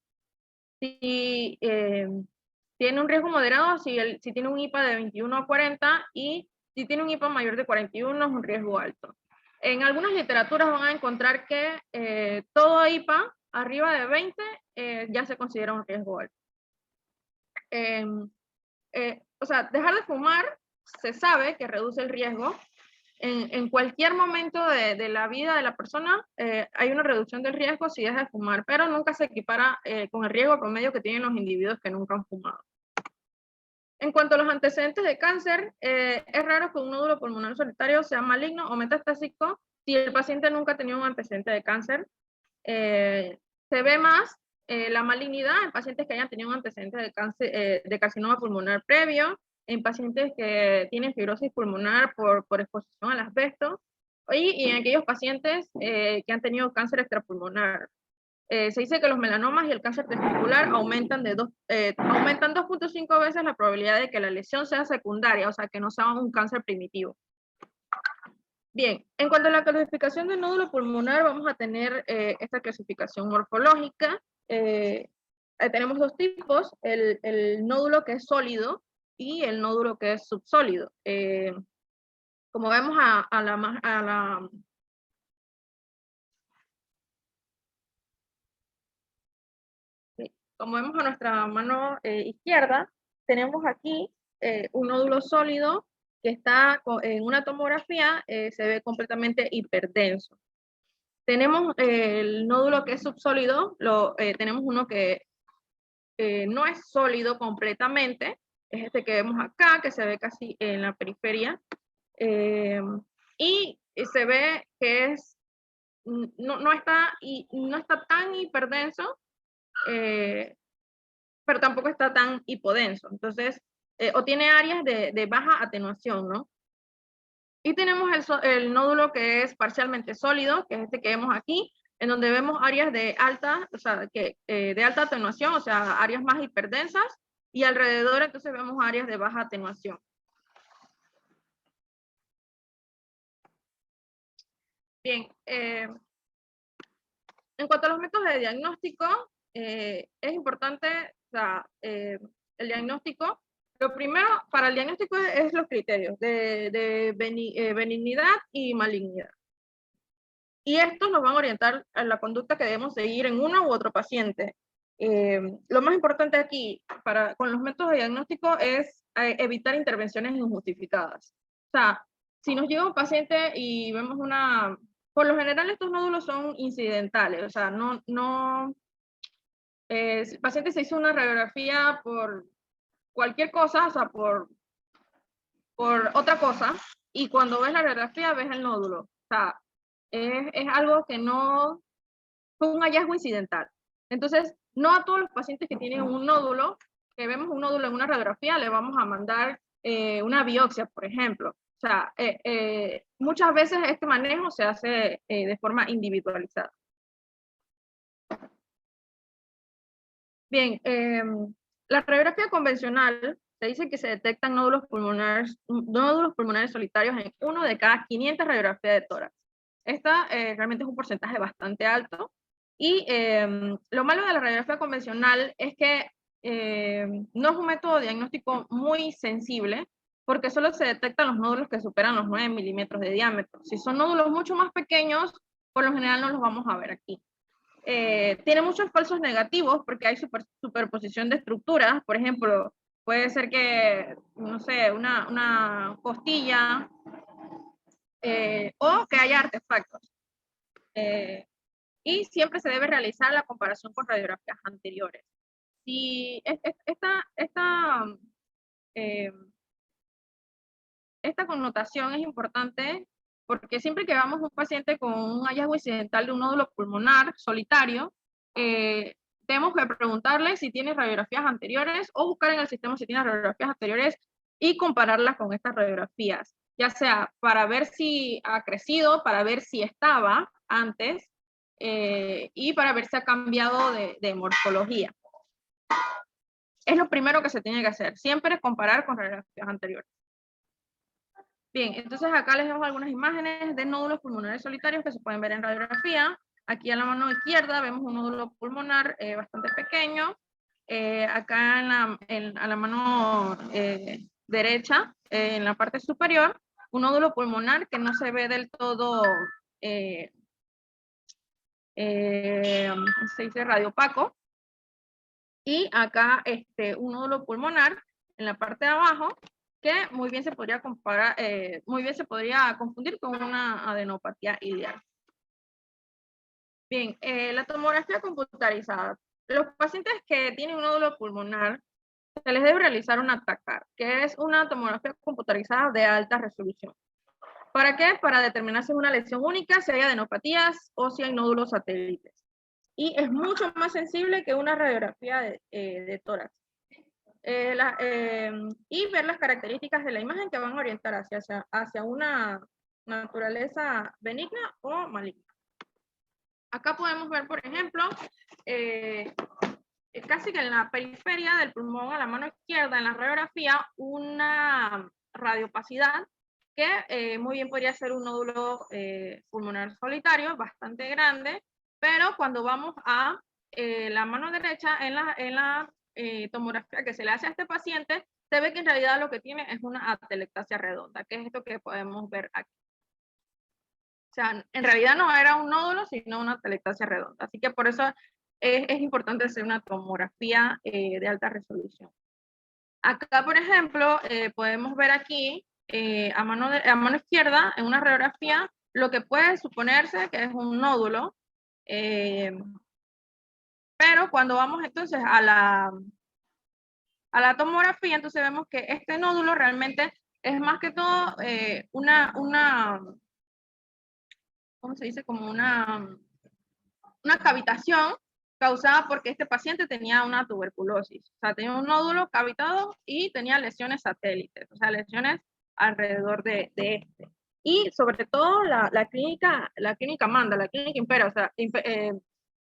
Si tiene un riesgo moderado, si tiene un IPA de 21 a 40, y si tiene un IPA mayor de 41 es un riesgo alto. En algunas literaturas van a encontrar que todo IPA arriba de 20 ya se considera un riesgo alto. O sea, dejar de fumar se sabe que reduce el riesgo. En cualquier momento de la vida de la persona hay una reducción del riesgo si deja de fumar, pero nunca se equipara con el riesgo promedio que tienen los individuos que nunca han fumado. En cuanto a los antecedentes de cáncer, es raro que un nódulo pulmonar solitario sea maligno o metastásico si el paciente nunca ha tenido un antecedente de cáncer. Se ve más la malignidad en pacientes que hayan tenido un antecedente de cáncer, de carcinoma pulmonar previo, en pacientes que tienen fibrosis pulmonar por exposición al asbesto, y en aquellos pacientes que han tenido cáncer extrapulmonar. Se dice que los melanomas y el cáncer testicular aumentan 2.5 veces la probabilidad de que la lesión sea secundaria, o sea, que no sea un cáncer primitivo. Bien, en cuanto a la clasificación del nódulo pulmonar, vamos a tener esta clasificación morfológica. Tenemos dos tipos, el nódulo que es sólido y el nódulo que es subsólido. Como vemos como vemos a nuestra mano izquierda, tenemos aquí un nódulo sólido que está en una tomografía, se ve completamente hiperdenso. Tenemos el nódulo que es subsólido, tenemos uno que no es sólido completamente, es este que vemos acá, que se ve casi en la periferia, y se ve que no está tan hiperdenso, pero tampoco está tan hipodenso. Entonces, o tiene áreas de baja atenuación, ¿no? Y tenemos el nódulo que es parcialmente sólido, que es este que vemos aquí, en donde vemos áreas de alta, o sea, de alta atenuación, o sea, áreas más hiperdensas, y alrededor entonces vemos áreas de baja atenuación. Bien, en cuanto a los métodos de diagnóstico, es importante, o sea, el diagnóstico, lo primero para el diagnóstico es los criterios de benignidad y malignidad. Y estos nos van a orientar a la conducta que debemos seguir en uno u otro paciente. Lo más importante aquí con los métodos de diagnóstico es evitar intervenciones injustificadas. O sea, si nos llega un paciente y vemos por lo general estos nódulos son incidentales, o sea, el paciente se hizo una radiografía por cualquier cosa, o sea, por otra cosa, y cuando ves la radiografía ves el nódulo. O sea, es algo que no fue un hallazgo incidental. Entonces, no a todos los pacientes que tienen un nódulo, que vemos un nódulo en una radiografía, le vamos a mandar una biopsia, por ejemplo. O sea, muchas veces este manejo se hace de forma individualizada. Bien, la radiografía convencional se dice que se detectan nódulos pulmonares solitarios en 1 de cada 500 radiografías de tórax. Esta realmente es un porcentaje bastante alto. Y lo malo de la radiografía convencional es que no es un método diagnóstico muy sensible, porque solo se detectan los nódulos que superan los 9 milímetros de diámetro. Si son nódulos mucho más pequeños, por lo general no los vamos a ver aquí. Tiene muchos falsos negativos porque hay superposición de estructuras. Por ejemplo, puede ser que, no sé, una costilla o que haya artefactos. Y siempre se debe realizar la comparación con radiografías anteriores. Si esta connotación es importante porque siempre que vamos a un paciente con un hallazgo incidental de un nódulo pulmonar solitario, tenemos que preguntarle si tiene radiografías anteriores o buscar en el sistema si tiene radiografías anteriores y compararlas con estas radiografías, ya sea para ver si ha crecido, para ver si estaba antes y para ver si ha cambiado de morfología. Es lo primero que se tiene que hacer, siempre comparar con radiografías anteriores. Bien, entonces acá les dejo algunas imágenes de nódulos pulmonares solitarios que se pueden ver en radiografía. Aquí a la mano izquierda vemos un nódulo pulmonar bastante pequeño. Acá a la mano derecha, en la parte superior, un nódulo pulmonar que no se ve del todo, se dice radiopaco. Y acá un nódulo pulmonar en la parte de abajo que muy bien se podría comparar, muy bien se podría confundir con una adenopatía ileal. Bien, la tomografía computarizada. Los pacientes que tienen un nódulo pulmonar se les debe realizar una TACAR, que es una tomografía computarizada de alta resolución. ¿Para qué? Para determinar si es una lesión única, si hay adenopatías o si hay nódulos satélites. Y es mucho más sensible que una radiografía de tórax. Y ver las características de la imagen que van a orientar hacia una naturaleza benigna o maligna. Acá podemos ver, por ejemplo, casi que en la periferia del pulmón a la mano izquierda, en la radiografía, una radiopacidad que muy bien podría ser un nódulo pulmonar solitario, bastante grande, pero cuando vamos a la mano derecha, en la tomografía que se le hace a este paciente, se ve que en realidad lo que tiene es una atelectasia redonda, que es esto que podemos ver aquí. O sea, en realidad no era un nódulo, sino una atelectasia redonda. Así que por eso es importante hacer una tomografía de alta resolución. Acá, por ejemplo, podemos ver aquí, a mano izquierda, en una radiografía, lo que puede suponerse que es un nódulo, pero cuando vamos entonces a la tomografía, entonces vemos que este nódulo realmente es más que todo ¿cómo se dice? Como una cavitación causada porque este paciente tenía una tuberculosis. O sea, tenía un nódulo cavitado y tenía lesiones satélites, o sea, lesiones alrededor de este. Y sobre todo la clínica manda, la clínica impera. O sea,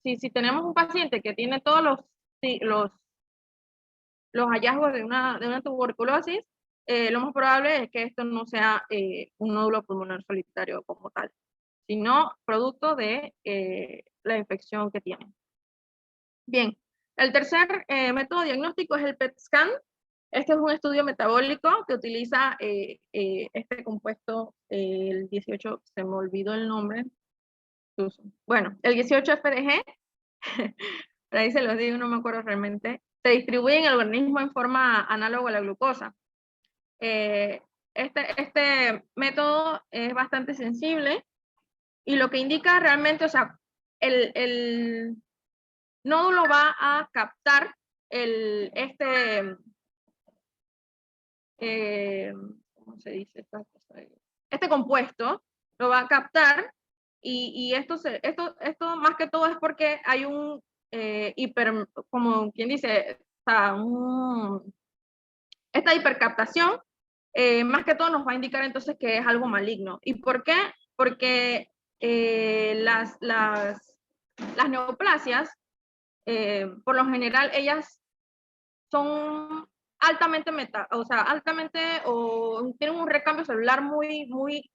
si tenemos un paciente que tiene todos los hallazgos de una tuberculosis, lo más probable es que esto no sea un nódulo pulmonar solitario como tal, sino producto de la infección que tienen. Bien, el tercer método diagnóstico es el PET scan. Este es un estudio metabólico que utiliza este compuesto, el 18, se me olvidó el nombre. Bueno, el 18-FDG, por ahí se los digo, no me acuerdo realmente, se distribuye en el organismo en forma análoga a la glucosa. Este método es bastante sensible y lo que indica realmente, o sea, el nódulo va a captar ¿cómo se dice esta cosa? Este compuesto lo va a captar y esto más que todo es porque hay un como quien dice, o sea, esta hipercaptación más que todo nos va a indicar entonces que es algo maligno. ¿Y por qué? Porque las neoplasias, por lo general, ellas son altamente o tienen un recambio celular muy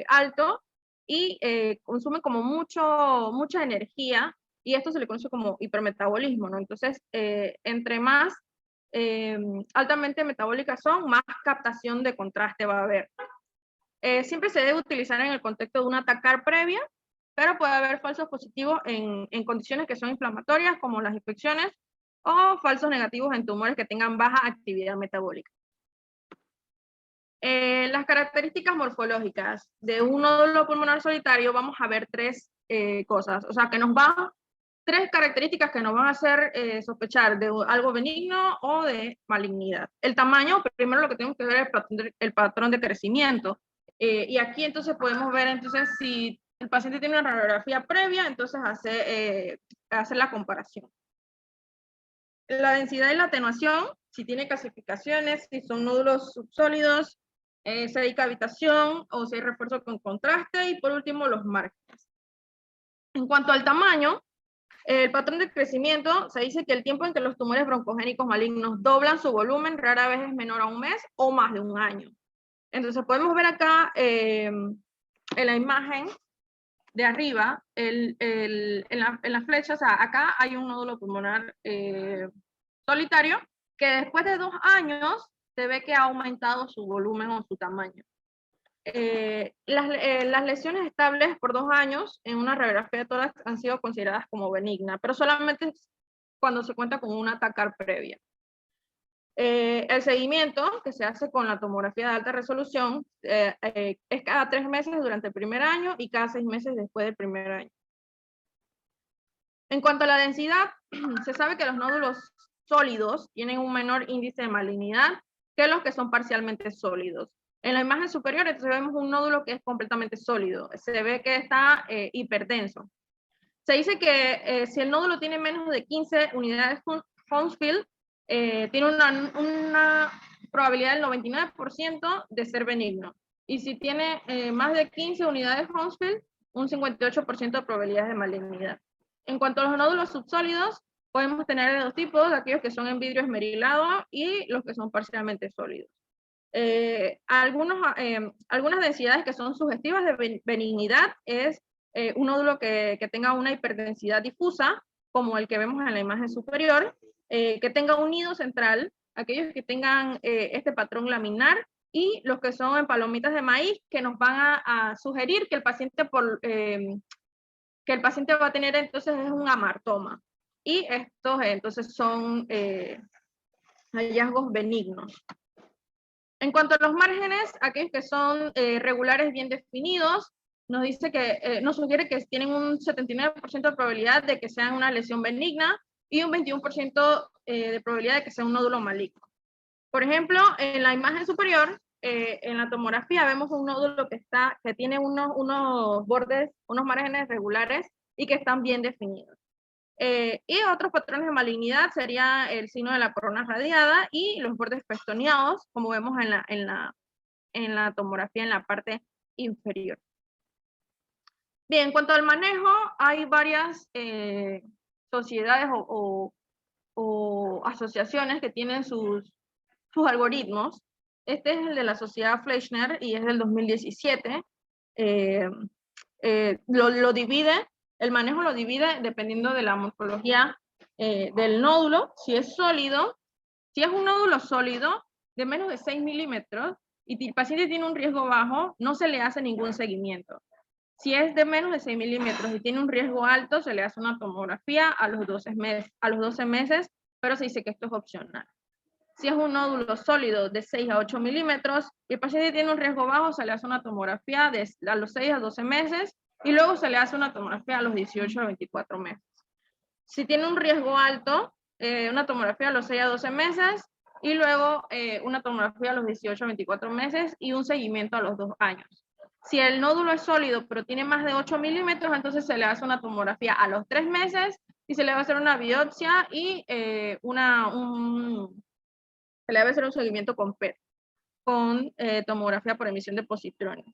alto y consumen como mucha energía, y esto se le conoce como hipermetabolismo, ¿no? Entonces, entre más altamente metabólicas son, más captación de contraste va a haber. Siempre se debe utilizar en el contexto de una TACAR previa, pero puede haber falsos positivos en condiciones que son inflamatorias, como las infecciones, o falsos negativos en tumores que tengan baja actividad metabólica. Las características morfológicas de un nódulo pulmonar solitario, vamos a ver tres cosas, o sea, tres características que nos van a hacer sospechar de algo benigno o de malignidad. El tamaño, primero lo que tenemos que ver es el patrón de crecimiento. Y aquí entonces podemos ver entonces si el paciente tiene una radiografía previa, entonces hacer la comparación. La densidad y la atenuación, si tiene calcificaciones, si son nódulos subsólidos, si hay cavitación o si hay refuerzo con contraste, y por último los márgenes. En cuanto al tamaño, el patrón de crecimiento, se dice que el tiempo en que los tumores broncogénicos malignos doblan su volumen rara vez es menor a un mes o más de un año. Entonces podemos ver acá en la imagen de arriba, en la flecha, o sea, acá hay un nódulo pulmonar solitario que después de 2 años se ve que ha aumentado su volumen o su tamaño. Las lesiones estables por 2 años en una radiografía de tórax han sido consideradas como benignas, pero solamente cuando se cuenta con una TACAR previa. El seguimiento que se hace con la tomografía de alta resolución es cada 3 meses durante el primer año y cada 6 meses después del primer año. En cuanto a la densidad, se sabe que los nódulos sólidos tienen un menor índice de malignidad que los que son parcialmente sólidos. En la imagen superior entonces vemos un nódulo que es completamente sólido, se ve que está hiperdenso. Se dice que si el nódulo tiene menos de 15 unidades Hounsfield, tiene una probabilidad del 99% de ser benigno. Y si tiene más de 15 unidades Hounsfield, un 58% de probabilidades de malignidad. En cuanto a los nódulos subsólidos, podemos tener de 2 tipos, aquellos que son en vidrio esmerilado y los que son parcialmente sólidos. Algunas densidades que son sugestivas de benignidad es un nódulo que tenga una hiperdensidad difusa, como el que vemos en la imagen superior, que tenga un nido central, aquellos que tengan este patrón laminar, y los que son en palomitas de maíz, que nos van a sugerir que el paciente va a tener entonces es un amartoma. Y estos entonces son hallazgos benignos. En cuanto a los márgenes, aquellos que son regulares bien definidos, nos dice que, nos sugiere que tienen un 79% de probabilidad de que sean una lesión benigna y un 21% de probabilidad de que sea un nódulo maligno. Por ejemplo, en la imagen superior, en la tomografía vemos un nódulo que tiene unos bordes, unos márgenes regulares y que están bien definidos. Y otros patrones de malignidad sería el signo de la corona radiada y los bordes festoneados, como vemos en la tomografía en la parte inferior. Bien, en cuanto al manejo, hay varias sociedades o asociaciones que tienen sus algoritmos. Este es el de la Sociedad Fleischner y es del 2017. Lo divide, el manejo lo divide dependiendo de la morfología del nódulo. Si es sólido, si es un nódulo sólido de menos de 6 milímetros y el paciente tiene un riesgo bajo, no se le hace ningún seguimiento. Si es de menos de 6 milímetros y tiene un riesgo alto, se le hace una tomografía a los 12 meses, pero se dice que esto es opcional. Si es un nódulo sólido de 6 a 8 milímetros y el paciente tiene un riesgo bajo, se le hace una tomografía a los 6 a 12 meses y luego se le hace una tomografía a los 18 a 24 meses. Si tiene un riesgo alto, una tomografía a los 6 a 12 meses y luego una tomografía a los 18 a 24 meses y un seguimiento a los 2 años. Si el nódulo es sólido pero tiene más de 8 milímetros, entonces se le hace una tomografía a los 3 meses y se le va a hacer una biopsia y se le debe hacer un seguimiento con PET, con tomografía por emisión de positrones.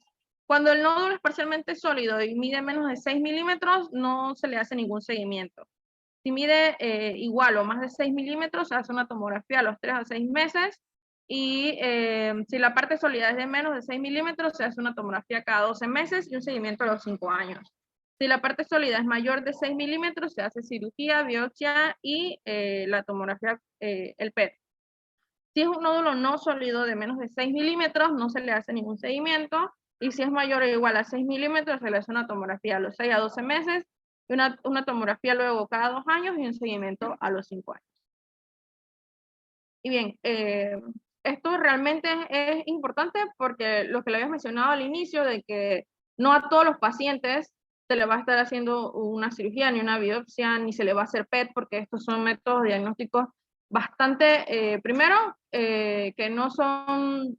Cuando el nódulo es parcialmente sólido y mide menos de 6 milímetros, no se le hace ningún seguimiento. Si mide igual o más de 6 milímetros, se hace una tomografía a los 3 a 6 meses. Y si la parte sólida es de menos de 6 milímetros, se hace una tomografía cada 12 meses y un seguimiento a los 5 años. Si la parte sólida es mayor de 6 milímetros, se hace cirugía, biopsia y la tomografía, el PET. Si es un nódulo no sólido de menos de 6 milímetros, no se le hace ningún seguimiento. Y si es mayor o igual a 6 milímetros, se le hace una tomografía a los 6 a 12 meses, y una tomografía luego cada 2 años y un seguimiento a los 5 años. Y bien, esto realmente es importante porque lo que le había mencionado al inicio, de que no a todos los pacientes se le va a estar haciendo una cirugía, ni una biopsia, ni se le va a hacer PET, porque estos son métodos diagnósticos bastante, primero, que no son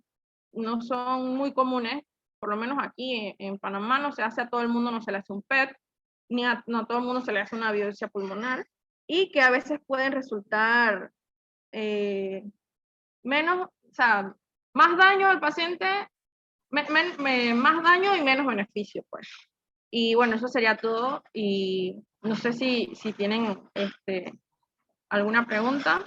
muy comunes, por lo menos aquí en Panamá no se hace a todo el mundo, no se le hace un PET, no a todo el mundo se le hace una biopsia pulmonar, y que a veces pueden resultar menos, o sea, más daño al paciente, más daño y menos beneficio, pues. Y bueno, eso sería todo, y no sé si tienen alguna pregunta.